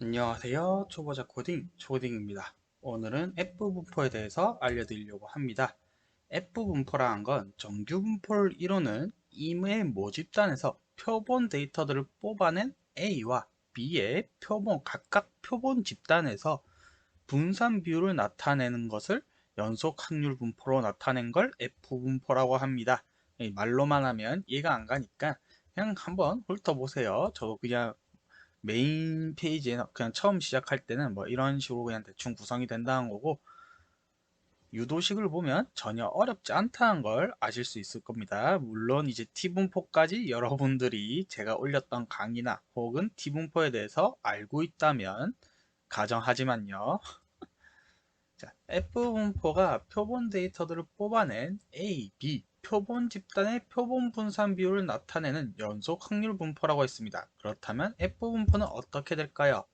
안녕하세요. 초보자 코딩 조딩입니다. 오늘은 F 분포에 대해서 알려드리려고 합니다. F 분포라는 건 정규 분포를 이루는 임의 모집단에서 표본 데이터들을 뽑아낸 A와 B의 각각 표본 집단에서 분산 비율을 나타내는 것을 연속 확률 분포로 나타낸 걸 F 분포라고 합니다. 말로만 하면 이해가 안 가니까 그냥 한번 훑어보세요. 저도 그냥 메인 페이지에 그냥 처음 시작할 때는 뭐 이런 식으로 그냥 대충 구성이 된다는 거고, 유도식을 보면 전혀 어렵지 않다는 걸 아실 수 있을 겁니다. 물론 이제 T분포까지 여러분들이 제가 올렸던 강의나 혹은 T분포에 대해서 알고 있다면 가정하지만요. 자, F분포가 표본 데이터들을 뽑아낸 A, B 표본 집단의 표본 분산 비율을 나타내는 연속 확률 분포라고 했습니다. 그렇다면 F분포는 어떻게 될까요?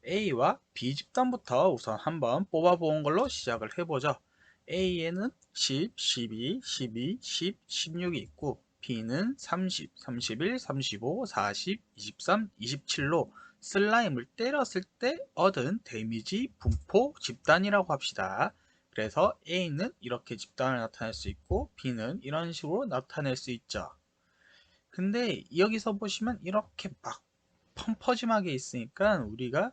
A와 B 집단부터 우선 한번 뽑아본 걸로 시작을 해보죠. A에는 10, 12, 12, 10, 16이 있고 B는 30, 31, 35, 40, 23, 27로 슬라임을 때렸을 때 얻은 데미지 분포 집단이라고 합시다. 그래서 A는 이렇게 집단을 나타낼 수 있고 B는 이런 식으로 나타낼 수 있죠. 근데 여기서 보시면 이렇게 막 펑퍼짐하게 있으니까 우리가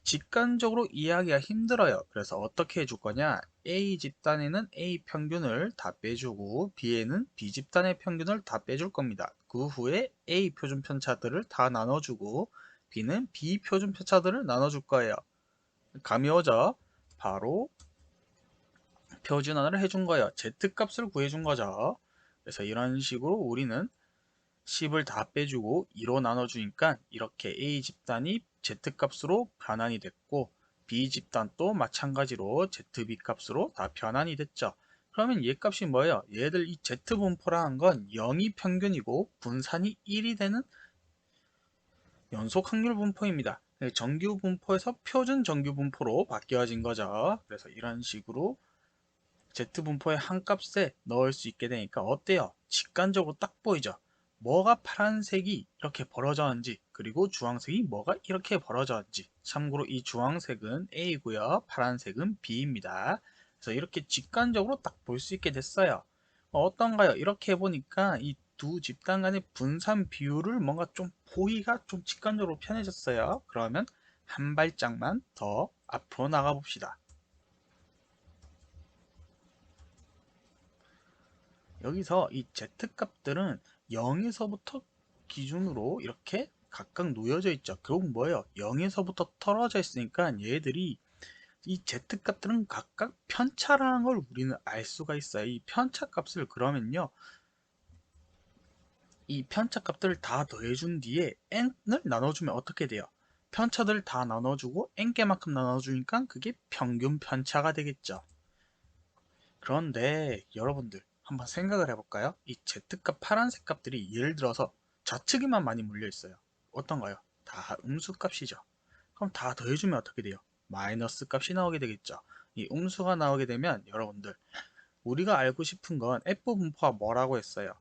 직관적으로 이해하기가 힘들어요. 그래서 어떻게 해줄 거냐? A 집단에는 A 평균을 다 빼주고 B에는 B 집단의 평균을 다 빼줄 겁니다. 그 후에 A 표준 편차들을 다 나눠주고 B는 B 표준 편차들을 나눠줄 거예요. 감이 오죠? 바로 표준화를 해준 거예요. Z값을 구해준 거죠. 그래서 이런 식으로 우리는 10을 다 빼주고 2로 나눠주니까 이렇게 A 집단이 Z값으로 변환이 됐고 B 집단도 마찬가지로 ZB 값으로 다 변환이 됐죠. 그러면 얘 값이 뭐예요? 얘들 이 Z분포라는 건 0이 평균이고 분산이 1이 되는 연속 확률 분포입니다. 정규 분포에서 표준 정규 분포로 바뀌어진 거죠. 그래서 이런 식으로 Z분포의 한 값에 넣을 수 있게 되니까 어때요? 직관적으로 딱 보이죠? 뭐가 파란색이 이렇게 벌어졌는지, 그리고 주황색이 뭐가 이렇게 벌어졌는지. 참고로 이 주황색은 A고요, 파란색은 B입니다. 그래서 이렇게 직관적으로 딱 볼 수 있게 됐어요. 어떤가요? 이렇게 해보니까 이 두 집단 간의 분산 비율을 뭔가 좀 보기가 좀 직관적으로 편해졌어요. 그러면 한 발짝만 더 앞으로 나가 봅시다. 여기서 이 Z값들은 0에서부터 기준으로 이렇게 각각 놓여져 있죠. 결국 뭐예요? 0에서부터 떨어져 있으니까 얘들이 이 Z값들은 각각 편차라는 걸 우리는 알 수가 있어요. 이 편차값을 그러면요, 이 편차값들을 다 더해준 뒤에 n을 나눠주면 어떻게 돼요? 편차들을 다 나눠주고 n개만큼 나눠주니까 그게 평균 편차가 되겠죠. 그런데 여러분들 한번 생각을 해볼까요? 이 Z값 파란색 값들이 예를 들어서 좌측에만 많이 몰려 있어요. 어떤가요? 다 음수값이죠. 그럼 다 더해주면 어떻게 돼요? 마이너스 값이 나오게 되겠죠. 이 음수가 나오게 되면 여러분들 우리가 알고 싶은 건 F 분포가 뭐라고 했어요?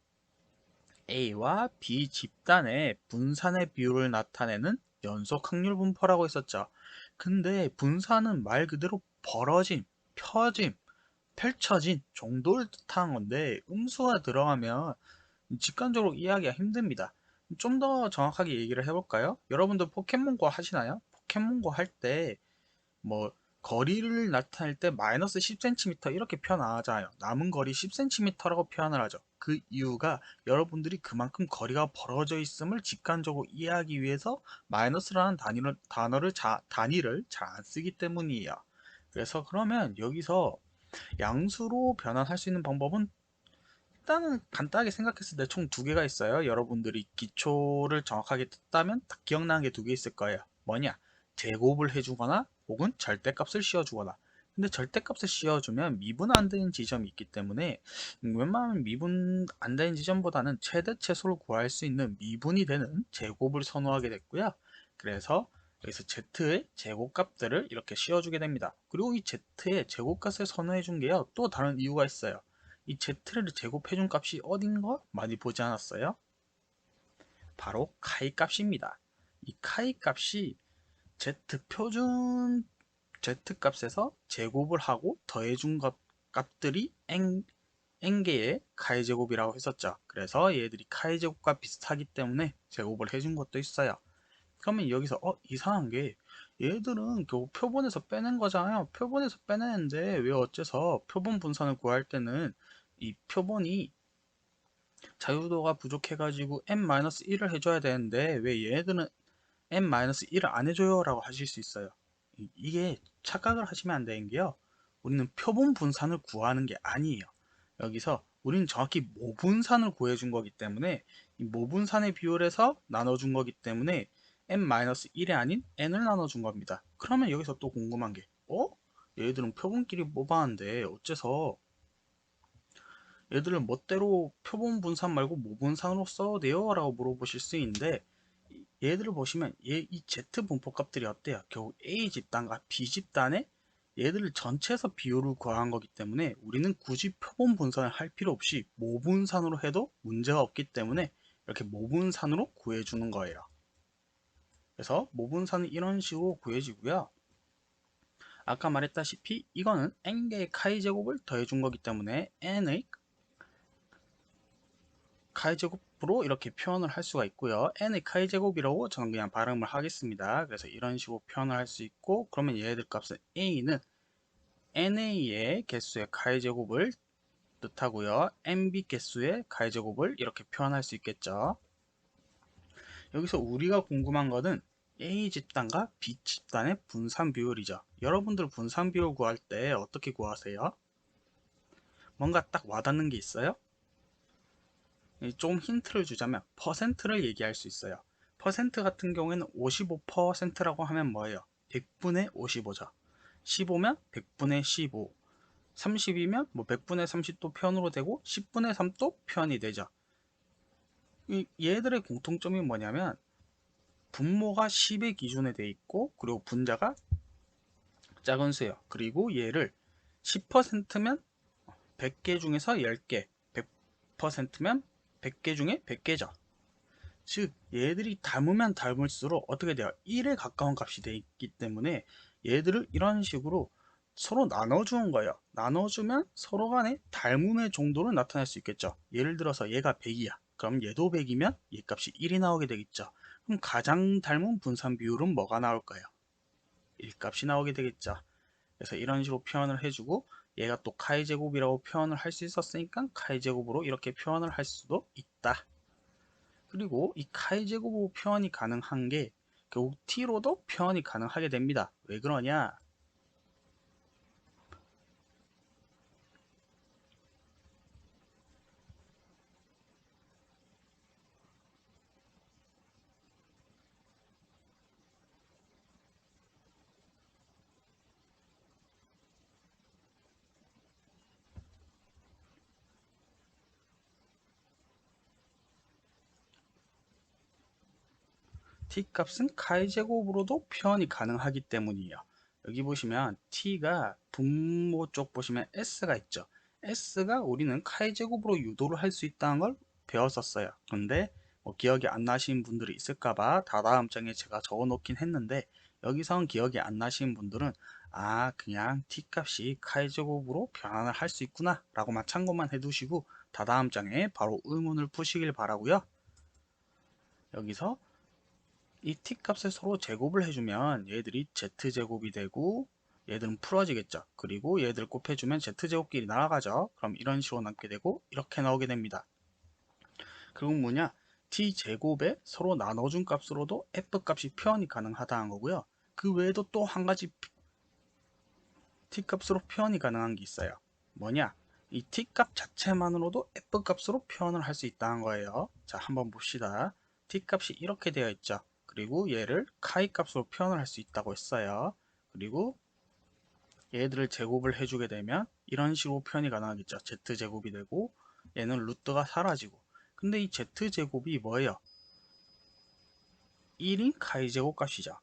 A와 B 집단의 분산의 비율을 나타내는 연속 확률 분포라고 했었죠. 근데 분산은 말 그대로 벌어짐, 펴짐, 펼쳐진 정도를 뜻하는 건데 음수가 들어가면 직관적으로 이해하기가 힘듭니다. 좀 더 정확하게 얘기를 해볼까요? 여러분들 포켓몬고 하시나요? 포켓몬고 할 때 뭐 거리를 나타낼 때 마이너스 10cm 이렇게 표현하잖아요. 남은 거리 10cm라고 표현을 하죠. 그 이유가 여러분들이 그만큼 거리가 벌어져 있음을 직관적으로 이해하기 위해서 마이너스라는 단위를 잘 안 쓰기 때문이에요. 그래서 그러면 여기서 양수로 변환할 수 있는 방법은 일단은 간단하게 생각했을 때 총 두 개가 있어요. 여러분들이 기초를 정확하게 듣다면 딱 기억나는 게 두 개 있을 거예요. 뭐냐? 제곱을 해주거나 혹은 절대값을 씌워주거나. 근데 절대값을 씌워주면 미분 안 되는 지점이 있기 때문에 웬만하면 미분 안 되는 지점보다는 최대 최소를 구할 수 있는 미분이 되는 제곱을 선호하게 됐고요. 그래서 여기서 z의 제곱값들을 이렇게 씌워주게 됩니다. 그리고 이 z의 제곱값을 선호해 준 게요, 또 다른 이유가 있어요. 이 z를 제곱해 준 값이 어딘 거 많이 보지 않았어요? 바로 카이 값입니다. 이 카이 값이 z 표준 z 값에서 제곱을 하고 더해준 값들이 n개의 카의 제곱이라고 했었죠. 그래서 얘들이 카의 제곱과 비슷하기 때문에 제곱을 해준 것도 있어요. 그러면 여기서 이상한 게 얘들은 결국 표본에서 빼낸 거잖아요. 표본에서 빼내는데 왜 어째서 표본 분산을 구할 때는 이 표본이 자유도가 부족해가지고 n-1을 해줘야 되는데 왜 얘네들은 n-1을 안 해줘요 라고 하실 수 있어요. 이게 착각을 하시면 안 되는 게요, 우리는 표본 분산을 구하는 게 아니에요. 여기서 우리는 정확히 모분산을 구해준 거기 때문에 이 모분산의 비율에서 나눠준 거기 때문에 n-1이 아닌 n을 나눠준 겁니다. 그러면 여기서 또 궁금한 게 얘들은 표본끼리 뽑았는데 어째서 얘들을 멋대로 표본 분산 말고 모분산으로 써도 돼요? 라고 물어보실 수 있는데, 얘들을 보시면 이 Z 분포 값들이 어때요? 결국 A 집단과 B 집단의 얘들을 전체에서 비율을 구한 거기 때문에 우리는 굳이 표본 분산을 할 필요 없이 모분산으로 해도 문제가 없기 때문에 이렇게 모분산으로 구해주는 거예요. 그래서 모분산은 이런 식으로 구해지고요. 아까 말했다시피 이거는 n개의 카이 제곱을 더해준 거기 때문에 n의 카이 제곱으로 이렇게 표현을 할 수가 있고요. n의 카이 제곱이라고 저는 그냥 발음을 하겠습니다. 그래서 이런 식으로 표현을 할 수 있고, 그러면 얘들 값은 a는 na의 개수의 카이 제곱을 뜻하고요. nb 개수의 카이 제곱을 이렇게 표현할 수 있겠죠. 여기서 우리가 궁금한 것은 A 집단과 B 집단의 분산 비율이죠. 여러분들 분산 비율 구할 때 어떻게 구하세요? 뭔가 딱 와닿는 게 있어요? 좀 힌트를 주자면 퍼센트를 얘기할 수 있어요. 퍼센트 같은 경우에는 55%라고 하면 뭐예요? 100분의 55죠. 15면 100분의 15, 30이면 뭐 100분의 30도 표현으로 되고 10분의 3도 표현이 되죠. 얘들의 공통점이 뭐냐면 분모가 10의 기준에 돼 있고, 그리고 분자가 작은 수예요. 그리고 얘를 10%면 100개 중에서 10개, 100%면 100개 중에 100개죠. 즉 얘들이 닮으면 닮을수록 어떻게 돼요? 1에 가까운 값이 돼 있기 때문에 얘들을 이런 식으로 서로 나눠주는 거예요. 나눠주면 서로 간의 닮음의 정도를 나타낼 수 있겠죠. 예를 들어서 얘가 100이야. 그럼 얘도 100이면 얘 값이 1이 나오게 되겠죠. 그럼 가장 닮은 분산 비율은 뭐가 나올까요? 1 값이 나오게 되겠죠. 그래서 이런 식으로 표현을 해주고, 얘가 또 카이 제곱이라고 표현을 할 수 있었으니까 카이 제곱으로 이렇게 표현을 할 수도 있다. 그리고 이 카이 제곱으로 표현이 가능한 게 결국 t로도 표현이 가능하게 됩니다. 왜 그러냐? t값은 카이 제곱으로도 표현이 가능하기 때문이에요. 여기 보시면 t가 분모 쪽 보시면 s가 있죠. s가 우리는 카이 제곱으로 유도를 할 수 있다는 걸 배웠었어요. 근데 뭐 기억이 안 나시는 분들이 있을까봐 다다음 장에 제가 적어 놓긴 했는데, 여기선 기억이 안 나시는 분들은 그냥 t값이 카이 제곱으로 변환을 할 수 있구나 라고만 참고만 해두시고 다다음 장에 바로 의문을 푸시길 바라고요. 여기서 이 t값을 서로 제곱을 해주면 얘들이 z제곱이 되고 얘들은 풀어지겠죠. 그리고 얘들 곱해주면 z제곱끼리 날아가죠. 그럼 이런 식으로 남게 되고 이렇게 나오게 됩니다. 그리고 뭐냐, t제곱에 서로 나눠준 값으로도 f값이 표현이 가능하다는 거고요. 그 외에도 또 한 가지 t값으로 표현이 가능한 게 있어요. 뭐냐, 이 t값 자체만으로도 f값으로 표현을 할 수 있다는 거예요. 자, 한번 봅시다. t값이 이렇게 되어 있죠. 그리고 얘를 카이 값으로 표현을 할 수 있다고 했어요. 그리고 얘들을 제곱을 해주게 되면 이런 식으로 표현이 가능하겠죠. z제곱이 되고 얘는 루트가 사라지고, 근데 이 z제곱이 뭐예요? 1인 카이 제곱 값이죠.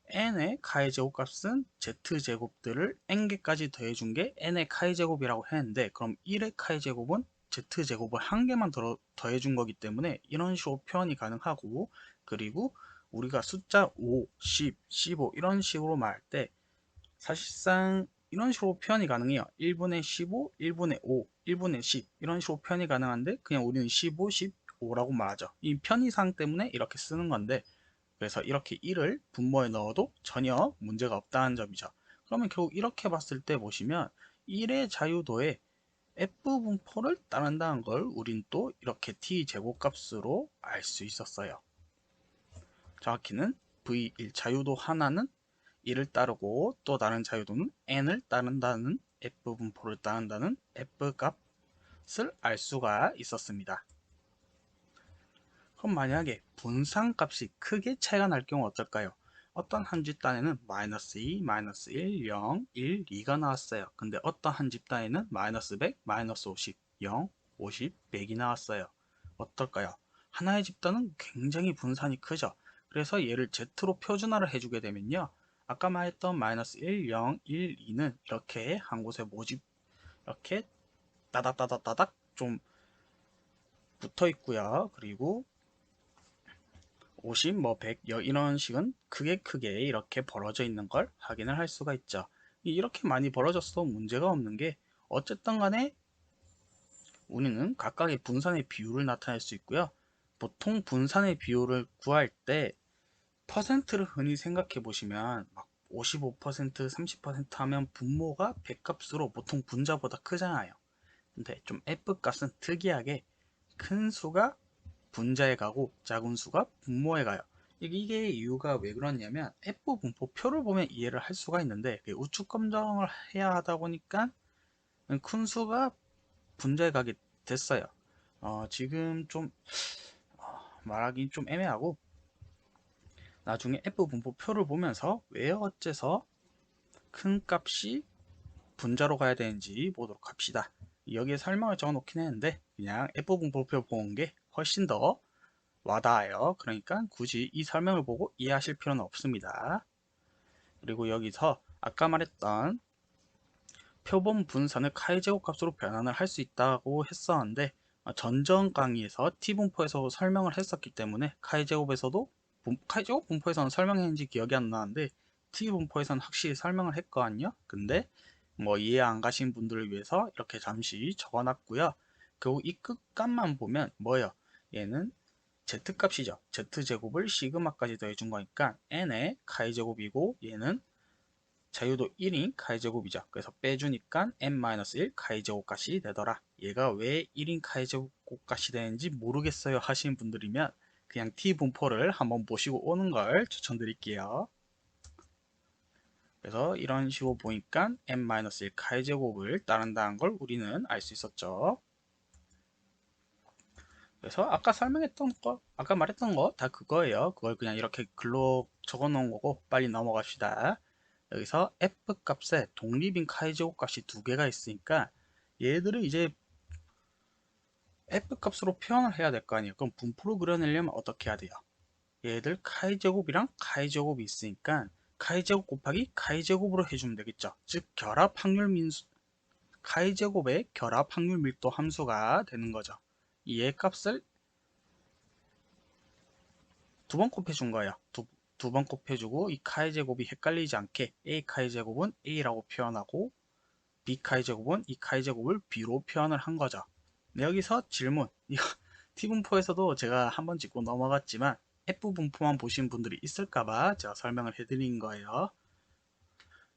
n의 카이 제곱 값은 z제곱들을 n개까지 더해준 게 n의 카이 제곱이라고 했는데, 그럼 1의 카이 제곱은 z제곱을 한 개만 더해준 거기 때문에 이런 식으로 표현이 가능하고, 그리고 우리가 숫자 5, 10, 15 이런 식으로 말할 때 사실상 이런 식으로 표현이 가능해요. 1분의 15, 1분의 5, 1분의 10 이런 식으로 표현이 가능한데 그냥 우리는 15, 15라고 말하죠. 이 편의상 때문에 이렇게 쓰는 건데 그래서 이렇게 1을 분모에 넣어도 전혀 문제가 없다는 점이죠. 그러면 결국 이렇게 봤을 때 보시면 1의 자유도에 F 분포를 따른다는 걸 우린 또 이렇게 t제곱값으로 알 수 있었어요. 정확히는 V1 자유도 하나는 1을 따르고 또 다른 자유도는 n을 따른다는 F 분포를 따른다는 F 값을 알 수가 있었습니다. 그럼 만약에 분산값이 크게 차이가 날 경우 어떨까요? 어떤 한 집단에는 마이너스 2, 마이너스 1, 0, 1, 2가 나왔어요. 근데 어떤 한 집단에는 마이너스 100, 마이너스 50, 0, 50, 100이 나왔어요. 어떨까요? 하나의 집단은 굉장히 분산이 크죠. 그래서 얘를 Z로 표준화를 해주게 되면요. 아까 말했던 마이너스 1, 0, 1, 2는 이렇게 한 곳에 모집, 이렇게 따닥따닥따닥 좀 붙어 있고요. 그리고 50, 뭐 100, 이런 식은 크게 이렇게 벌어져 있는 걸 확인을 할 수가 있죠. 이렇게 많이 벌어졌어도 문제가 없는 게 어쨌든 간에 우리는 각각의 분산의 비율을 나타낼 수 있고요. 보통 분산의 비율을 구할 때 퍼센트를 흔히 생각해 보시면 막 55%, 30% 하면 분모가 100값으로 보통 분자보다 크잖아요. 근데 좀 F값은 특이하게 큰 수가 분자에 가고 작은 수가 분모에 가요. 이게 이유가 왜 그러냐면 F 분포표를 보면 이해를 할 수가 있는데 우측 검정을 해야 하다 보니까 큰 수가 분자에 가게 됐어요. 지금 좀 말하기 좀 애매하고 나중에 F 분포표를 보면서 왜 어째서 큰 값이 분자로 가야 되는지 보도록 합시다. 여기에 설명을 적어 놓긴 했는데 그냥 F 분포표 보는 게 훨씬 더 와닿아요. 그러니까 굳이 이 설명을 보고 이해하실 필요는 없습니다. 그리고 여기서 아까 말했던 표본 분산을 카이제곱 값으로 변환을 할 수 있다고 했었는데 전전 강의에서 T분포에서 설명을 했었기 때문에 카이제곱 분포에서는 설명했는지 기억이 안 나는데 T분포에서는 확실히 설명을 했거든요. 근데 뭐 이해 안 가신 분들을 위해서 이렇게 잠시 적어놨고요. 결국 이 끝값만 보면 뭐예요? 얘는 Z값이죠. Z제곱을 시그마까지 더해준 거니까 n의 카이제곱이고 얘는 자유도 1인 카이제곱이죠. 그래서 빼주니까 n-1 카이제곱값이 되더라. 얘가 왜 1인 카이제곱값이 되는지 모르겠어요 하시는 분들이면 그냥 T분포를 한번 보시고 오는 걸 추천드릴게요. 그래서 이런 식으로 보니까 n-1 카이제곱을 따른다는 걸 우리는 알 수 있었죠. 그래서 아까 설명했던 거, 아까 말했던 거 다 그거예요. 그걸 그냥 이렇게 글로 적어 놓은 거고 빨리 넘어갑시다. 여기서 f 값에 독립인 카이제곱 값이 두 개가 있으니까 얘들을 이제 f 값으로 표현을 해야 될 거 아니에요. 그럼 분포로 그려내려면 어떻게 해야 돼요? 얘들 카이제곱이랑 카이제곱이 있으니까 카이제곱 곱하기 카이제곱으로 해주면 되겠죠. 즉 결합 확률 민수 카이제곱의 결합 확률 밀도 함수가 되는 거죠. 얘 값을 두 번 곱해준 거예요. 두 번 곱해주고 이 카이 제곱이 헷갈리지 않게 a 카이 제곱은 a라고 표현하고 b 카이 제곱은 이 카이 제곱을 b로 표현을 한 거죠. 네, 여기서 질문. 이거 t분포에서도 제가 한번 짚고 넘어갔지만 f분포만 보신 분들이 있을까봐 제가 설명을 해드린 거예요.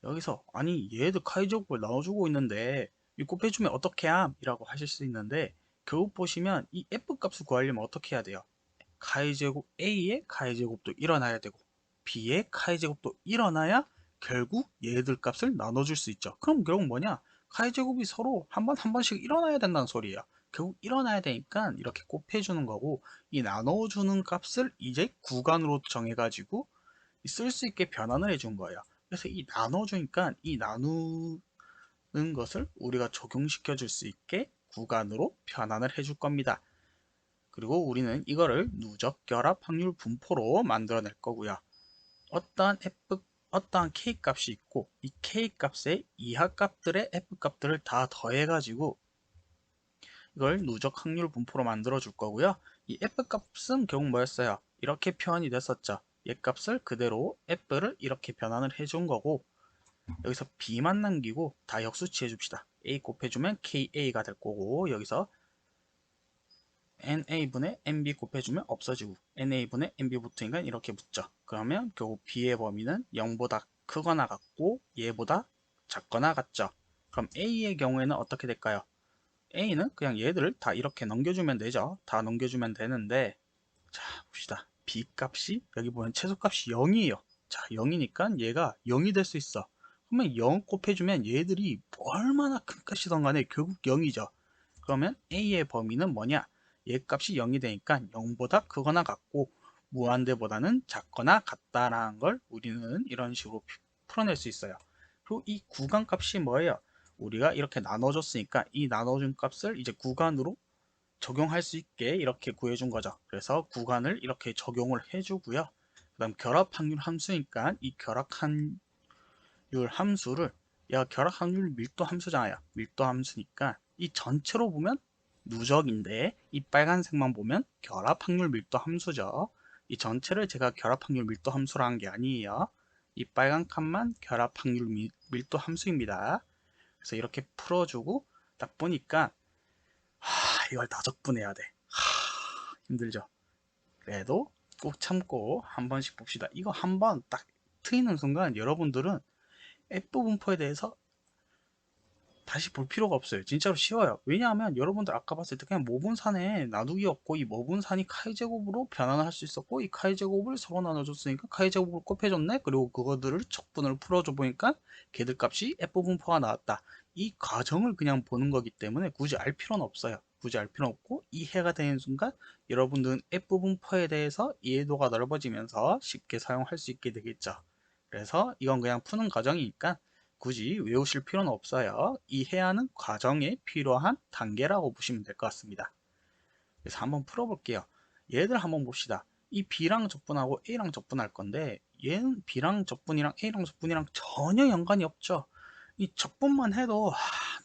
여기서 아니 얘도 카이 제곱을 나눠주고 있는데 이 곱해주면 어떻게 함? 이라고 하실 수 있는데 결국 보시면 이 f 값을 구하려면 어떻게 해야 돼요? 카이제곱 A의 카이제곱도 일어나야 되고 B의 카이제곱도 일어나야 결국 얘들 값을 나눠줄 수 있죠. 그럼 결국 뭐냐? 카이제곱이 서로 한 번씩 일어나야 된다는 소리예요. 결국 일어나야 되니까 이렇게 곱해주는 거고 이 나눠주는 값을 이제 구간으로 정해가지고 쓸 수 있게 변환을 해준 거예요. 그래서 이 나눠주니까 이 나누는 것을 우리가 적용시켜 줄 수 있게 구간으로 변환을 해줄 겁니다. 그리고 우리는 이거를 누적 결합 확률 분포로 만들어낼 거고요. 어떠한 K 값이 있고 이 K 값의 이하 값들의 F 값들을 다 더해가지고 이걸 누적 확률 분포로 만들어 줄 거고요. 이 F 값은 결국 뭐였어요? 이렇게 표현이 됐었죠. 얘 값을 그대로 f를 이렇게 변환을 해준 거고, 여기서 b만 남기고 다 역수치 해줍시다. a 곱해주면 ka가 될 거고, 여기서 na분의 nb 곱해주면 없어지고 na분의 nb 붙으니까 이렇게 붙죠. 그러면 결국 b의 범위는 0보다 크거나 같고 얘보다 작거나 같죠. 그럼 a의 경우에는 어떻게 될까요? a는 그냥 얘들을 다 이렇게 넘겨주면 되죠. 다 넘겨주면 되는데, 자 봅시다. b 값이 여기 보면 최소값이 0이에요. 자 0이니까 얘가 0이 될 수 있어. 그러면 0 곱해주면 얘들이 얼마나 큰 값이든 간에 결국 0이죠. 그러면 a의 범위는 뭐냐? 얘 값이 0이 되니까 0보다 크거나 같고 무한대보다는 작거나 같다라는 걸 우리는 이런 식으로 풀어낼 수 있어요. 그리고 이 구간 값이 뭐예요? 우리가 이렇게 나눠줬으니까 이 나눠준 값을 이제 구간으로 적용할 수 있게 이렇게 구해준 거죠. 그래서 구간을 이렇게 적용을 해주고요. 그 다음 결합 확률 함수니까 이 결합 확률 함수를, 얘가 결합 확률 밀도 함수잖아요. 밀도 함수니까 이 전체로 보면 누적인데 이 빨간색만 보면 결합 확률 밀도 함수죠. 이 전체를 제가 결합 확률 밀도 함수로 한 게 아니에요. 이 빨간 칸만 결합 확률 밀도 함수입니다. 그래서 이렇게 풀어주고 딱 보니까 이걸 다 적분해야 돼. 힘들죠. 그래도 꼭 참고 한 번씩 봅시다. 이거 한 번 딱 트이는 순간 여러분들은 F 분포에 대해서 다시 볼 필요가 없어요. 진짜로 쉬워요. 왜냐하면 여러분들 아까 봤을 때 그냥 모분산에 나누기였고, 이 모분산이 카이제곱으로 변환을 할 수 있었고, 이 카이제곱을 서로 나눠줬으니까 카이제곱을 곱해줬네. 그리고 그거들을 척분을 풀어줘 보니까 걔들 값이 F분포가 나왔다. 이 과정을 그냥 보는 거기 때문에 굳이 알 필요는 없어요. 굳이 알 필요는 없고, 이해가 되는 순간 여러분들은 F분포에 대해서 이해도가 넓어지면서 쉽게 사용할 수 있게 되겠죠. 그래서 이건 그냥 푸는 과정이니까 굳이 외우실 필요는 없어요. 이해야 하는 과정에 필요한 단계라고 보시면 될 것 같습니다. 그래서 한번 풀어볼게요. 얘들 한번 봅시다. 이 B랑 적분하고 A랑 적분할 건데, 얘는 B랑 적분이랑 A랑 적분이랑 전혀 연관이 없죠. 이 적분만 해도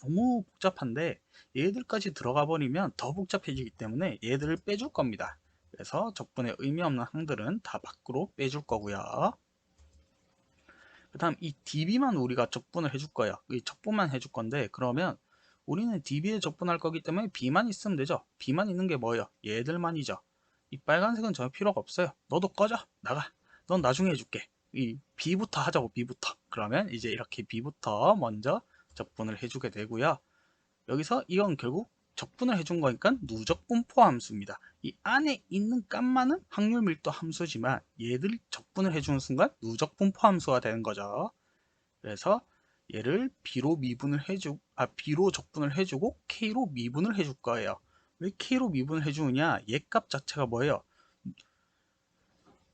너무 복잡한데 얘들까지 들어가 버리면 더 복잡해지기 때문에 얘들을 빼줄 겁니다. 그래서 적분에 의미 없는 항들은 다 밖으로 빼줄 거고요. 그 다음 이 db만 우리가 적분을 해줄 거예요. 이 적분만 해줄 건데, 그러면 우리는 db에 적분할 거기 때문에 b만 있으면 되죠. b만 있는 게 뭐예요? 얘들만이죠. 이 빨간색은 전혀 필요가 없어요. 너도 꺼져, 나가. 넌 나중에 해줄게. 이 b부터 하자고. b부터. 그러면 이제 이렇게 b부터 먼저 적분을 해주게 되고요. 여기서 이건 결국 적분을 해준 거니까 누적분포 함수입니다. 이 안에 있는 값만은 확률 밀도 함수지만 얘들 적분을 해주는 순간 누적분포 함수가 되는 거죠. 그래서 얘를 b로 미분을 b로 적분을 해주고 k로 미분을 해줄 거예요. 왜 k로 미분을 해주느냐? 얘 값 자체가 뭐예요?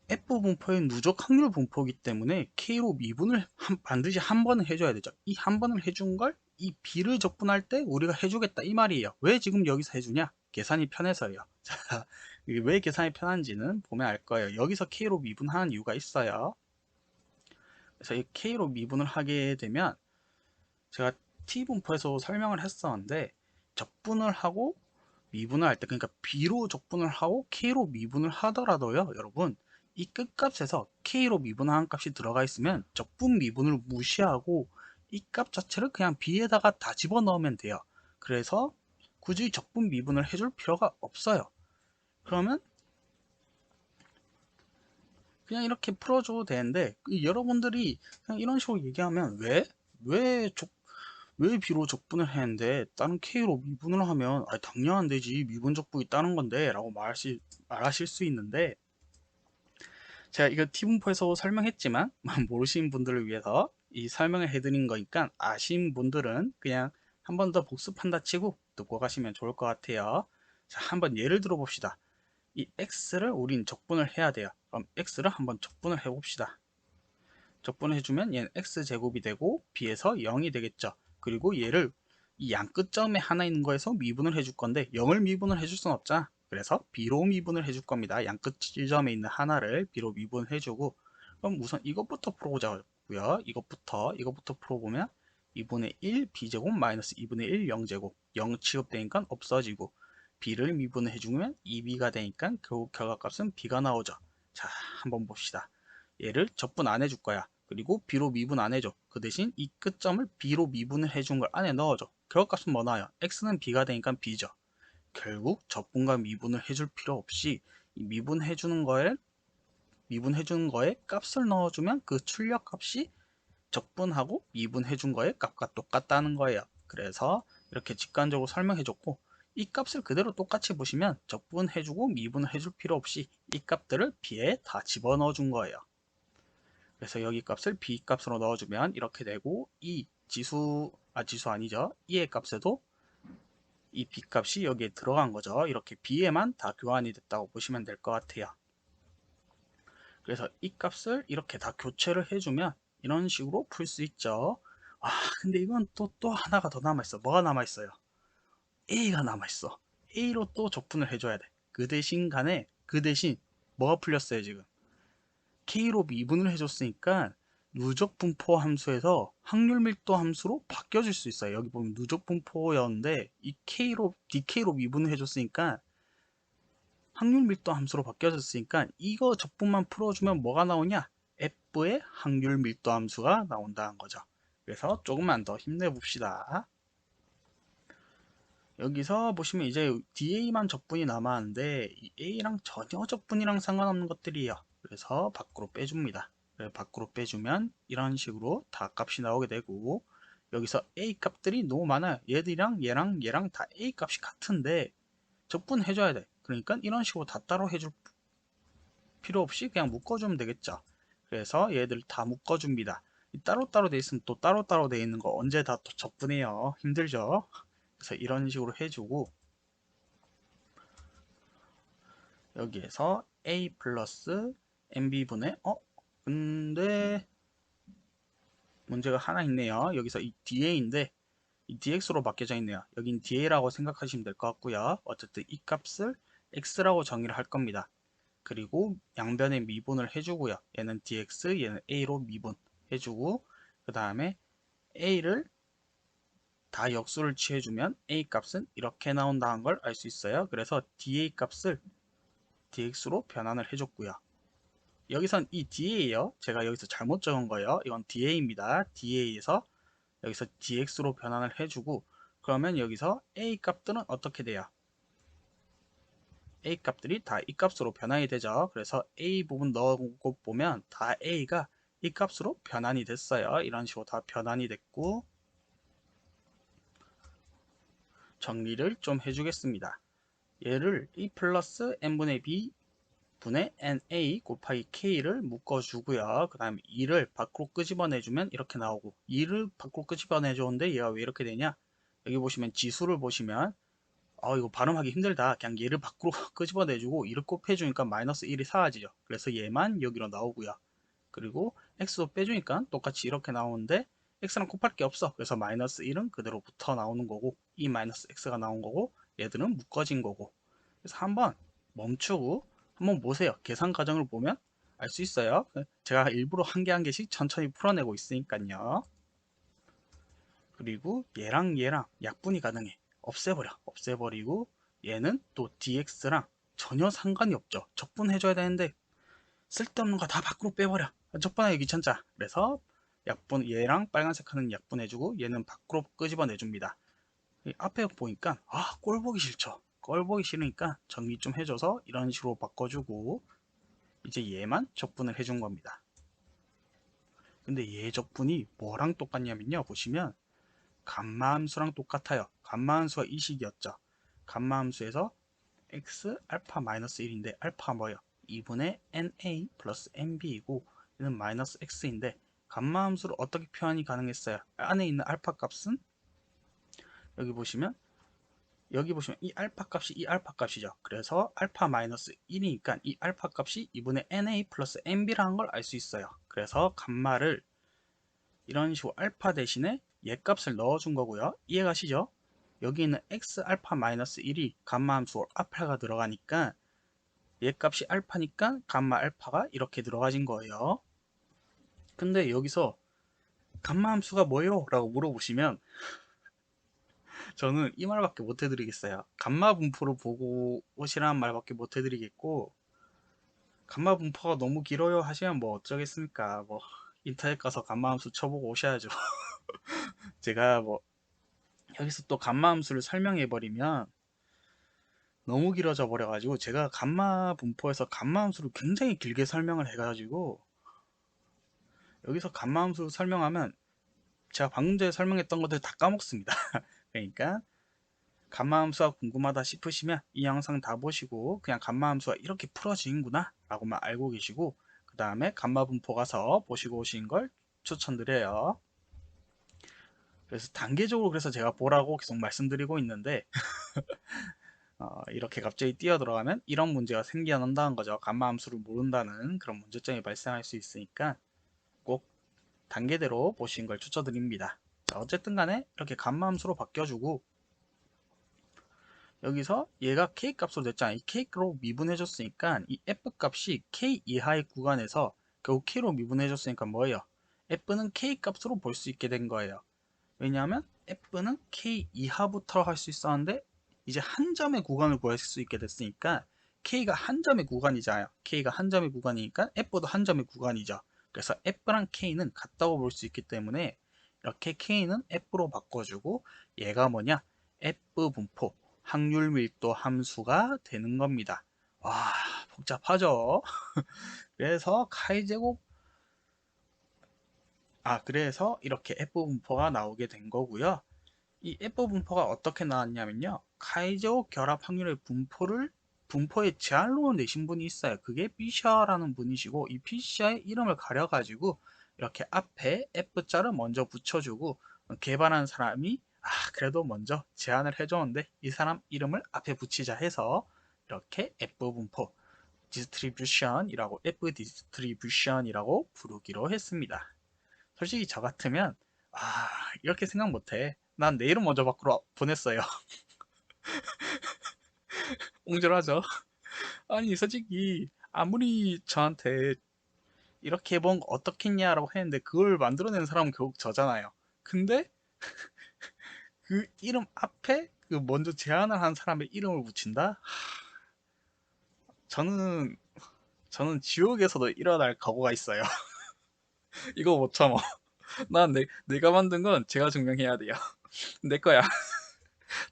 F분포의 누적 확률 분포이기 때문에 K로 미분을 반드시 한 번은 해줘야 되죠. 이 한 번을 해준 걸 이 B를 적분할 때 우리가 해주겠다 이 말이에요. 왜 지금 여기서 해주냐? 계산이 편해서요. 자, 왜 계산이 편한지는 보면 알 거예요. 여기서 K로 미분하는 이유가 있어요. 그래서 이 K로 미분을 하게 되면 제가 T분포에서 설명을 했었는데, 적분을 하고 미분을 할 때, 그러니까 B로 적분을 하고 K로 미분을 하더라도요, 여러분, 이 끝값에서 K로 미분하는 값이 들어가 있으면 적분 미분을 무시하고 이 값 자체를 그냥 B에다가 다 집어넣으면 돼요. 그래서 굳이 적분 미분을 해줄 필요가 없어요. 그러면 그냥 이렇게 풀어줘도 되는데, 여러분들이 그냥 이런 식으로 얘기하면 왜 왜 B로 적분을 했는데 다른 K로 미분을 하면 당연 안 되지, 미분 적분이 다른 건데 라고 말하실 수 있는데, 제가 이거 T분포에서 설명했지만 모르시는 분들을 위해서 이 설명을 해드린 거니까 아신 분들은 그냥 한 번 더 복습한다 치고 듣고 가시면 좋을 것 같아요. 자, 한번 예를 들어 봅시다. 이 X를 우린 적분을 해야 돼요. 그럼 X를 한번 적분을 해 봅시다. 적분을 해주면 얘는 X제곱이 되고 B에서 0이 되겠죠. 그리고 얘를 이 양 끝점에 하나 있는 거에서 미분을 해줄 건데 0을 미분을 해줄 순 없잖아. 그래서 B로 미분을 해줄 겁니다. 양 끝점에 있는 하나를 B로 미분을 해주고, 그럼 우선 이것부터 풀어보자고요. 이것부터 풀어보면 2분의 1 B제곱 마이너스 2분의 1 0제곱 0 취급되니까 없어지고, B를 미분을 해주면 2B가 되니까 결국 결과값은 B가 나오죠. 자, 한번 봅시다. 얘를 적분 안 해줄 거야. 그리고 b로 미분 안 해줘. 그 대신 이 끝점을 b로 미분을 해준 걸 안에 넣어줘. 결과값은 뭐 나와요? x는 b가 되니까 b죠. 결국 적분과 미분을 해줄 필요 없이 이 미분해주는 거에 값을 넣어주면 그 출력값이 적분하고 미분해준 거에 값과 똑같다는 거예요. 그래서 이렇게 직관적으로 설명해줬고, 이 값을 그대로 똑같이 보시면 적분해주고 미분을 해줄 필요 없이 이 값들을 b에 다 집어넣어 준 거예요. 그래서 여기 값을 b 값으로 넣어주면 이렇게 되고, 이 지수 아니죠. 이의 값에도 이 b 값이 여기에 들어간 거죠. 이렇게 b에만 다 교환이 됐다고 보시면 될 것 같아요. 그래서 이 값을 이렇게 다 교체를 해주면 이런 식으로 풀 수 있죠. 아, 근데 이건 또 하나가 더 남아있어. 뭐가 남아있어요? A가 남아있어. A로 또 적분을 해줘야 돼. 그 대신 뭐가 풀렸어요, 지금? K로 미분을 해줬으니까 누적 분포 함수에서 확률 밀도 함수로 바뀌어질 수 있어요. 여기 보면 누적 분포였는데 이 DK로 미분을 해줬으니까 확률 밀도 함수로 바뀌어졌으니까 이거 적분만 풀어주면 뭐가 나오냐? F의 확률 밀도 함수가 나온다는 거죠. 그래서 조금만 더 힘내봅시다. 여기서 보시면 이제 DA만 적분이 남았는데 이 A랑 전혀 적분이랑 상관없는 것들이에요. 그래서 밖으로 빼줍니다. 밖으로 빼주면 이런 식으로 다 값이 나오게 되고, 여기서 A 값들이 너무 많아요. 얘들이랑 얘랑 다 A 값이 같은데 적분해줘야 돼. 그러니까 이런 식으로 다 따로 해줄 필요 없이 그냥 묶어주면 되겠죠. 그래서 얘들 다 묶어줍니다. 따로따로 돼 있으면 또 따로따로 돼 있는 거 언제 다 또 적분해요. 힘들죠. 그래서 이런 식으로 해주고, 여기에서 a 플러스 mb분의 근데 문제가 하나 있네요. 여기서 이 da인데 이 dx로 바뀌어져 있네요. 여긴 da라고 생각하시면 될 것 같고요. 어쨌든 이 값을 x라고 정의를 할 겁니다. 그리고 양변에 미분을 해주고요. 얘는 dx, 얘는 a로 미분 해주고, 그 다음에 a를 다 역수를 취해주면 a 값은 이렇게 나온다는 걸 알 수 있어요. 그래서 da 값을 dx로 변환을 해줬고요. 여기선 이 da예요. 제가 여기서 잘못 적은 거예요. 이건 da입니다. da에서 여기서 dx로 변환을 해주고, 그러면 여기서 a 값들은 어떻게 돼요? a 값들이 다 이 값으로 변환이 되죠. 그래서 a 부분 넣고 보면 다 a가 이 값으로 변환이 됐어요. 이런 식으로 다 변환이 됐고, 정리를 좀 해주겠습니다. 얘를 e 플러스 n분의 b 분의 na 곱하기 k를 묶어주고요. 그 다음에 2를 밖으로 끄집어내주면 이렇게 나오고, 2를 밖으로 끄집어내줬는데 얘가 왜 이렇게 되냐? 여기 보시면 지수를 보시면 이거 발음하기 힘들다. 그냥 얘를 밖으로 끄집어내주고 2를 곱해주니까 마이너스 1이 사라지죠. 그래서 얘만 여기로 나오고요. 그리고 x도 빼주니까 똑같이 이렇게 나오는데 x랑 곱할 게 없어. 그래서 마이너스 1은 그대로 붙어 나오는 거고, 이 마이너스 x가 나온 거고, 얘들은 묶어진 거고. 그래서 한번 멈추고 한번 보세요. 계산 과정을 보면 알 수 있어요. 제가 일부러 한 개 한 개씩 천천히 풀어내고 있으니까요. 그리고 얘랑 약분이 가능해. 없애버리고, 얘는 또 dx랑 전혀 상관이 없죠. 적분해줘야 되는데 쓸데없는 거 다 밖으로 빼버려. 적분하기 귀찮자. 그래서 얘랑 빨간색 하는 약분해주고, 얘는 밖으로 끄집어내줍니다. 앞에 보니까 꼴 보기 싫죠. 꼴 보기 싫으니까 정리 좀 해줘서 이런 식으로 바꿔주고, 이제 얘만 적분을 해준 겁니다. 근데 얘 적분이 뭐랑 똑같냐면요, 보시면 감마함수랑 똑같아요. 감마함수가 이 식이었죠. 감마함수에서 x 알파 마이너스 1인데 알파 뭐예요? 2분의 na 플러스 nb이고, 얘는 마이너스 x인데 감마함수를 어떻게 표현이 가능했어요? 안에 있는 알파 값은 여기 보시면 이 알파 값이 이 알파 값이죠. 그래서 알파 마이너스 1이니까 이 알파 값이 2분의 na 플러스 nb라는 걸 알 수 있어요. 그래서 감마를 이런 식으로 알파 대신에 얘 값을 넣어준 거고요. 이해가시죠? 여기 있는 x 알파 마이너스 1이 감마 함수 알파가 들어가니까 얘 값이 알파니까 감마 알파가 이렇게 들어가진 거예요. 근데 여기서 감마 함수가 뭐예요? 라고 물어보시면 저는 이 말밖에 못 해드리겠어요. 감마 분포를 보고 오시라는 말밖에 못 해드리겠고, 감마 분포가 너무 길어요 하시면 뭐 어쩌겠습니까? 뭐 인터넷 가서 감마 함수 쳐보고 오셔야죠. 제가 뭐 여기서 또 감마 함수를 설명해 버리면 너무 길어져 버려 가지고 제가 감마 분포에서 감마 함수를 굉장히 길게 설명을 해 가지고 여기서 감마 함수 설명하면 제가 방금 전에 설명했던 것들 다 까먹습니다. 그러니까 감마 함수가 궁금하다 싶으시면 이 영상 다 보시고 그냥 감마 함수가 이렇게 풀어지는구나 라고만 알고 계시고 그 다음에 감마 분포 가서 보시고 오신 걸 추천드려요. 그래서 단계적으로 그래서 제가 보라고 계속 말씀드리고 있는데 이렇게 갑자기 뛰어 들어가면 이런 문제가 생겨난다는 거죠. 감마 함수를 모른다는 그런 문제점이 발생할 수 있으니까 꼭 단계대로 보시는 걸 추천드립니다. 자, 어쨌든 간에 이렇게 감마 함수로 바뀌어주고 여기서 얘가 k 값으로 됐잖아요. 이 k로 미분해줬으니까 이 f 값이 k 이하의 구간에서 결국 k로 미분해줬으니까 뭐예요? f는 k 값으로 볼 수 있게 된 거예요. 왜냐하면 f는 k 이하부터 할 수 있었는데 이제 한 점의 구간을 구할 수 있게 됐으니까 k가 한 점의 구간이잖아요. k가 한 점의 구간이니까 f도 한 점의 구간이죠. 그래서 f랑 k는 같다고 볼 수 있기 때문에 이렇게 k는 f로 바꿔주고 얘가 뭐냐? f 분포 확률 밀도 함수가 되는 겁니다. 와, 복잡하죠? 그래서 그래서 이렇게 f 분포가 나오게 된 거고요. 이 F 분포가 어떻게 나왔냐면요. 카이제오 결합 확률의 분포의 제한로 내신 분이 있어요. 그게 피셔라는 분이시고 이 피셔의 이름을 가려가지고 이렇게 앞에 F자를 먼저 붙여주고 개발한 사람이 그래도 먼저 제안을 해줬는데 이 사람 이름을 앞에 붙이자 해서 이렇게 F 분포 디스트리뷰션이라고 F 디스트리뷰션이라고 부르기로 했습니다. 솔직히 저 같으면 이렇게 생각 못해. 난 내 이름 먼저 밖으로 보냈어요. 옹졸하죠? 아니 솔직히 아무리 저한테 이렇게 해본 거 어떻겠냐라고 했는데 그걸 만들어낸 사람은 결국 저잖아요. 근데 그 이름 앞에 그 먼저 제안을 한 사람의 이름을 붙인다? 저는 지옥에서도 일어날 각오가 있어요. 이거 못 참아. 난 내가 만든 건 제가 증명해야 돼요. 내 거야.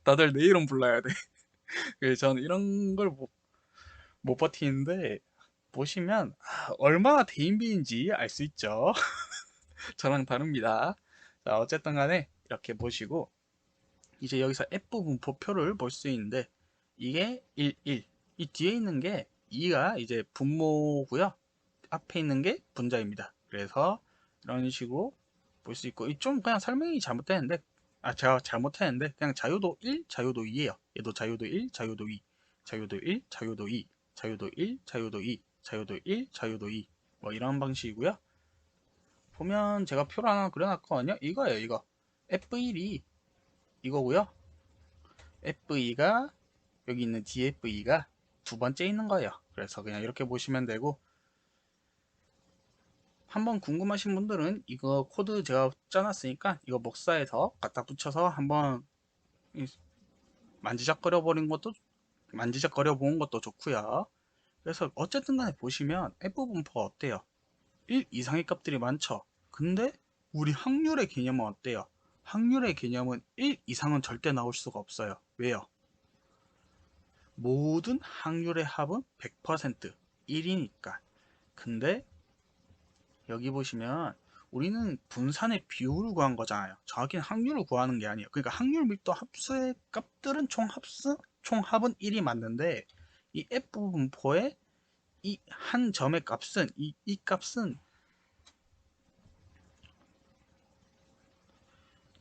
다들 내 이름 불러야 돼. 그래서 저는 이런 걸 못 버티는데 보시면 얼마나 대인배인지 알 수 있죠. 저랑 다릅니다. 자, 어쨌든 간에 이렇게 보시고 이제 여기서 F 분포표를 볼 수 있는데 이게 1, 1. 이 뒤에 있는 게 2가 이제 분모고요. 앞에 있는 게 분자입니다. 그래서 이런 식으로 볼 수 있고 좀 그냥 설명이 잘못되는데 제가 잘못했는데 그냥 자유도 1, 자유도 2예요. 얘도 자유도 1, 자유도 2, 자유도 1, 자유도 2, 자유도 1, 자유도 2, 자유도 1, 자유도 2. 뭐 이런 방식이고요. 보면 제가 표를 하나 그려놨거든요. 이거예요, 이거. F1이 이거고요. F2가 여기 있는 DFE가 두 번째 있는 거예요. 그래서 그냥 이렇게 보시면 되고 한번 궁금하신 분들은 이거 코드 제가 짜놨으니까 이거 목사에서 갖다 붙여서 한번 만지작거려 보는 것도 좋고요. 그래서 어쨌든 간에 보시면 F 분포가 어때요? 1 이상의 값들이 많죠. 근데 우리 확률의 개념은 어때요? 확률의 개념은 1 이상은 절대 나올 수가 없어요. 왜요? 모든 확률의 합은 100% 1이니까. 근데 여기 보시면 우리는 분산의 비율을 구한 거잖아요. 정확히는 확률을 구하는 게 아니에요. 그러니까 확률 밀도 합수의 값들은 총합은 1이 맞는데 이 F 분포의 이 한 점의 값은 이 값은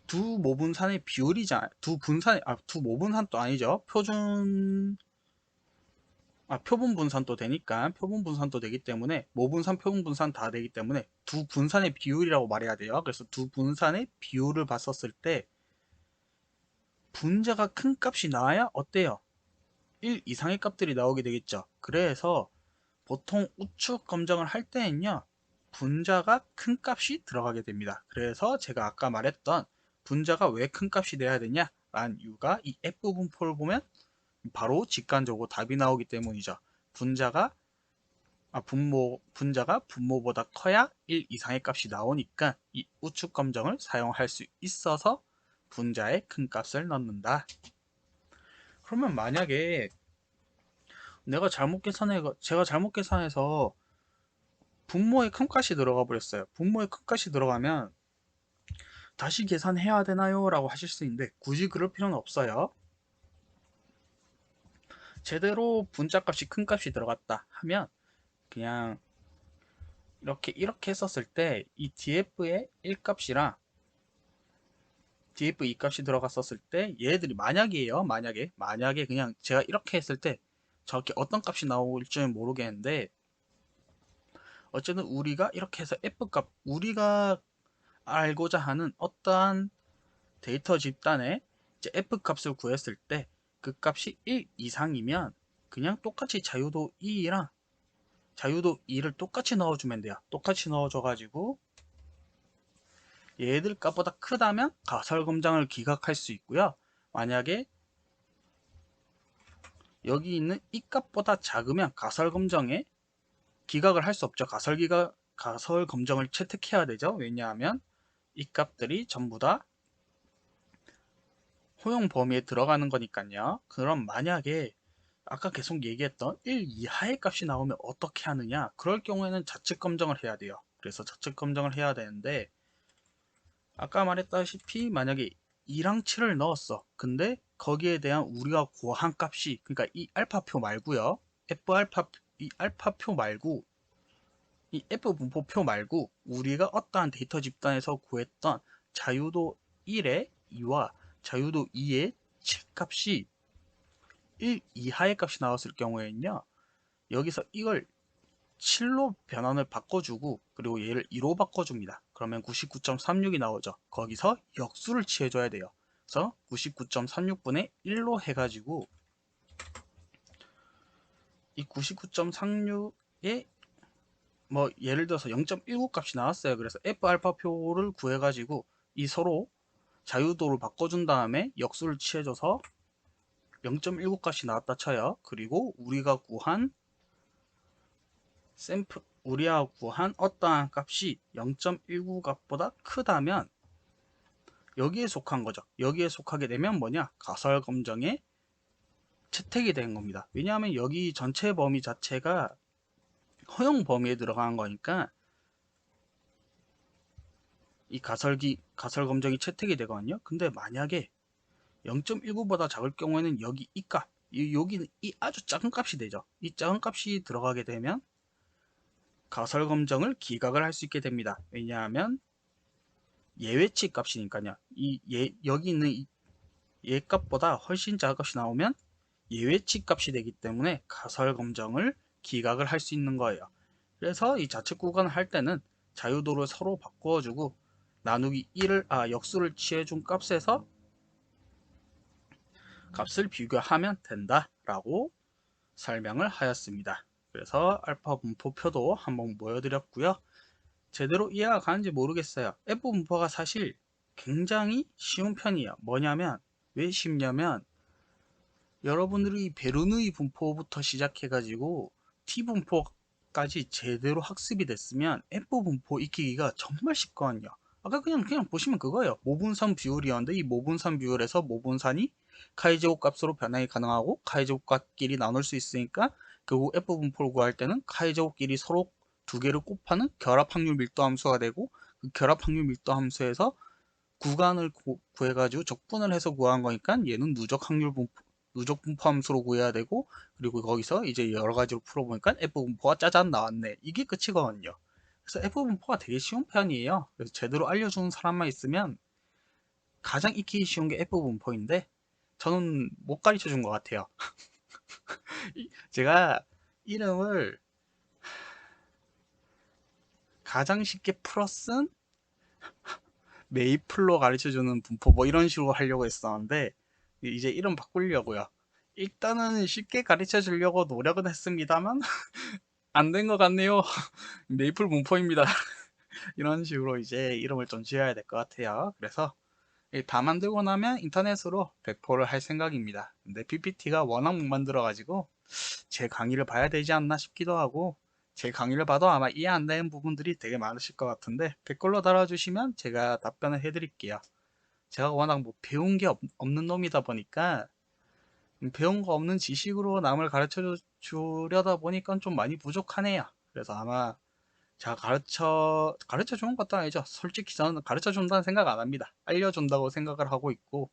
두 모분산의 비율이잖아요. 두 모분산도 아니죠. 표분 분산도 되니까 표분 분산도 되기 때문에 모분산 표분 분산 다 되기 때문에 두 분산의 비율이라고 말해야 돼요. 그래서 두 분산의 비율을 봤었을 때 분자가 큰 값이 나와야 어때요? 1 이상의 값들이 나오게 되겠죠. 그래서 보통 우측 검정을 할 때는요 분자가 큰 값이 들어가게 됩니다. 그래서 제가 아까 말했던 분자가 왜 큰 값이 돼야 되냐 라는 이유가 이 F 분포를 보면 바로 직관적으로 답이 나오기 때문이죠. 분자가 분자가 분모보다 커야 1 이상의 값이 나오니까 이 우측 검정을 사용할 수 있어서 분자에 큰 값을 넣는다. 그러면 만약에 제가 잘못 계산해서 분모에 큰 값이 들어가 버렸어요. 분모에 큰 값이 들어가면 다시 계산해야 되나요? 라고 하실 수 있는데 굳이 그럴 필요는 없어요. 제대로 분자 값이 큰 값이 들어갔다 하면 그냥 이렇게 했었을 때 이 df의 1값이랑 df 2값이 들어갔었을 때 얘들이 만약에 그냥 제가 이렇게 했을 때 정확히 어떤 값이 나올지는 모르겠는데 어쨌든 우리가 이렇게 해서 f값 우리가 알고자 하는 어떠한 데이터 집단의 이제 f값을 구했을 때 그 값이 1 이상이면 그냥 똑같이 자유도 2랑 자유도 2를 똑같이 넣어주면 돼요. 똑같이 넣어줘가지고 얘들 값보다 크다면 가설검정을 기각할 수 있고요. 만약에 여기 있는 이 값보다 작으면 가설검정에 기각을 할 수 없죠. 가설검정을 채택해야 되죠. 왜냐하면 이 값들이 전부 다 허용 범위에 들어가는 거니까요. 그럼 만약에 아까 계속 얘기했던 1 이하의 값이 나오면 어떻게 하느냐? 그럴 경우에는 좌측 검정을 해야 돼요. 그래서 좌측 검정을 해야 되는데 아까 말했다시피 만약에 2랑 7을 넣었어. 근데 거기에 대한 우리가 구한 값이 그러니까 이 알파표 말고요. 이 알파표 말고 이 F 분포표 말고 우리가 어떠한 데이터 집단에서 구했던 자유도 1의 2와 자유도 2의 7 값이 1 이하의 값이 나왔을 경우에는요. 여기서 이걸 7로 변환을 바꿔주고 그리고 얘를 2로 바꿔줍니다. 그러면 99.36이 나오죠. 거기서 역수를 취해줘야 돼요. 그래서 99.36분의 1로 해가지고 이 99.36에 뭐 예를 들어서 0.19 값이 나왔어요. 그래서 F 알파표를 구해가지고 이 서로 자유도를 바꿔준 다음에 역수를 취해줘서 0.19 값이 나왔다 쳐요. 그리고 우리가 구한 어떠한 값이 0.19 값보다 크다면 여기에 속한 거죠. 여기에 속하게 되면 뭐냐? 가설 검정에 채택이 된 겁니다. 왜냐하면 여기 전체 범위 자체가 허용 범위에 들어가는 거니까 이 가설 검정이 채택이 되거든요. 근데 만약에 0.19보다 작을 경우에는 여기 이 값, 여기는 이 아주 작은 값이 되죠. 이 작은 값이 들어가게 되면 가설 검정을 기각을 할 수 있게 됩니다. 왜냐하면 예외치 값이니까요. 여기 있는 얘 값보다 훨씬 작은 값이 나오면 예외치 값이 되기 때문에 가설 검정을 기각을 할 수 있는 거예요. 그래서 이 좌측 구간을 할 때는 자유도를 서로 바꾸어주고 나누기 1을 역수를 취해준 값에서 값을 비교하면 된다라고 설명을 하였습니다. 그래서 알파 분포표도 한번 보여드렸고요. 제대로 이해가 가는지 모르겠어요. F 분포가 사실 굉장히 쉬운 편이에요. 뭐냐면 왜 쉽냐면 여러분들이 베르누이 분포부터 시작해가지고 T 분포까지 제대로 학습이 됐으면 F 분포 익히기가 정말 쉽거든요. 아까 그냥 보시면 그거예요. 모분산 비율이었는데 이 모분산 비율에서 모분산이 카이제곱 값으로 변환이 가능하고 카이제곱끼리 나눌 수 있으니까 결국 F 분포를 구할 때는 카이제곱끼리 서로 두 개를 곱하는 결합 확률 밀도 함수가 되고 그 결합 확률 밀도 함수에서 구간을 구해가지고 적분을 해서 구한 거니까 얘는 누적 분포 함수로 구해야 되고 그리고 거기서 이제 여러 가지로 풀어보니까 F 분포가 짜잔 나왔네. 이게 끝이거든요. 그래서 F 분포가 되게 쉬운 편이에요. 그래서 제대로 알려주는 사람만 있으면 가장 익히기 쉬운 게 F 분포인데 저는 못 가르쳐 준 것 같아요. 제가 이름을 가장 쉽게 풀었은 메이플로 가르쳐주는 분포 뭐 이런 식으로 하려고 했었는데 이제 이름 바꾸려고요. 일단은 쉽게 가르쳐 주려고 노력은 했습니다만 안 된 것 같네요. 메이플 분포입니다. 이런 식으로 이제 이름을 좀 지어야 될 것 같아요. 그래서 다 만들고 나면 인터넷으로 배포를 할 생각입니다. 근데 PPT가 워낙 못 만들어 가지고 제 강의를 봐야 되지 않나 싶기도 하고 제 강의를 봐도 아마 이해 안 되는 부분들이 되게 많으실 것 같은데 댓글로 달아주시면 제가 답변을 해드릴게요. 제가 워낙 뭐 배운 게 없는 놈이다 보니까 배운 거 없는 지식으로 남을 가르쳐 주려다 보니까 좀 많이 부족하네요. 그래서 아마 제가 가르쳐 주는 것도 아니죠. 솔직히 저는 가르쳐 준다는 생각 안 합니다. 알려준다고 생각을 하고 있고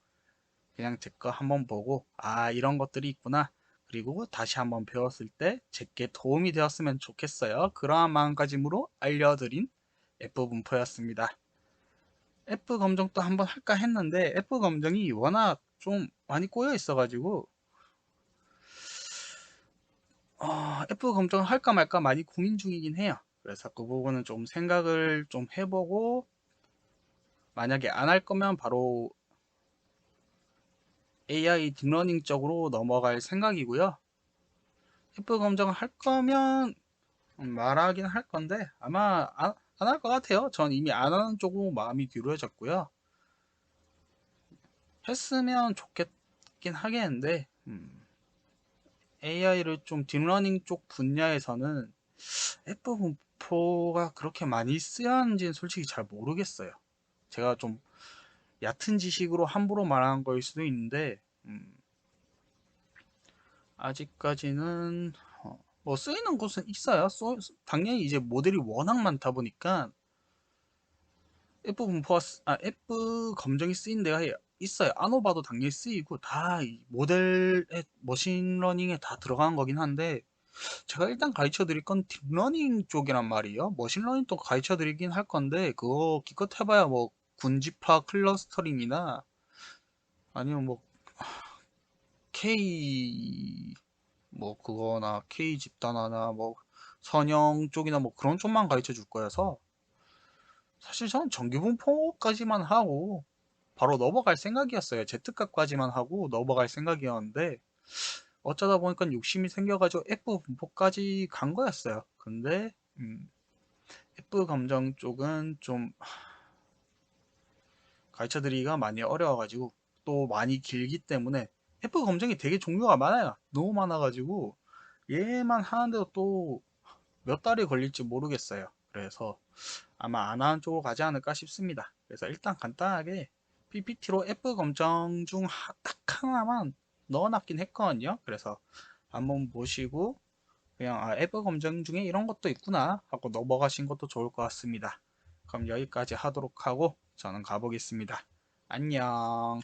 그냥 제 거 한번 보고 아 이런 것들이 있구나. 그리고 다시 한번 배웠을 때 제게 도움이 되었으면 좋겠어요. 그러한 마음가짐으로 알려드린 F 분포였습니다. F 검정도 한번 할까 했는데 F 검정이 워낙 좀 많이 꼬여 있어가지고 F 검정 할까 말까 많이 고민 중이긴 해요. 그래서 그 부분은 좀 생각을 좀 해보고 만약에 안 할 거면 바로 AI 딥러닝 쪽으로 넘어갈 생각이고요. F 검정 할 거면 말하긴 할 건데 아마 안 할 것 같아요. 전 이미 안 하는 쪽으로 마음이 기울어졌고요. 했으면 좋겠긴 하겠는데 AI를 좀 딥러닝 쪽 분야에서는 F 분포가 그렇게 많이 쓰였는지는 솔직히 잘 모르겠어요. 제가 좀 얕은 지식으로 함부로 말하는 거일 수도 있는데 아직까지는 뭐 쓰이는 곳은 있어요. 당연히 이제 모델이 워낙 많다 보니까 F 검정이 쓰인 데가 있어요. 아노바도 당연히 쓰이고 다 이 모델의 머신러닝에 다 들어간 거긴 한데 제가 일단 가르쳐 드릴 건 딥러닝 쪽이란 말이에요. 머신러닝도 가르쳐 드리긴 할 건데 그거 기껏 해봐야 뭐 군집화 클러스터링이나 아니면 뭐 K 뭐 그거나 K 집단화나 뭐 선형 쪽이나 뭐 그런 쪽만 가르쳐 줄 거여서 사실 저는 정규분포까지만 하고 바로 넘어갈 생각이었어요. Z값까지만 하고 넘어갈 생각이었는데 어쩌다 보니까 욕심이 생겨가지고 F 분포까지 간 거였어요. 근데 F 감정 쪽은 좀 가르쳐 드리기가 많이 어려워가지고 또 많이 길기 때문에 F 검정이 되게 종류가 많아요. 너무 많아가지고 얘만 하는데도 또 몇 달이 걸릴지 모르겠어요. 그래서 아마 안 하는 쪽으로 가지 않을까 싶습니다. 그래서 일단 간단하게 PPT로 F 검정 중 딱 하나만 넣어놨긴 했거든요. 그래서 한번 보시고 그냥 F 검정 중에 이런 것도 있구나 하고 넘어가신 것도 좋을 것 같습니다. 그럼 여기까지 하도록 하고 저는 가보겠습니다. 안녕.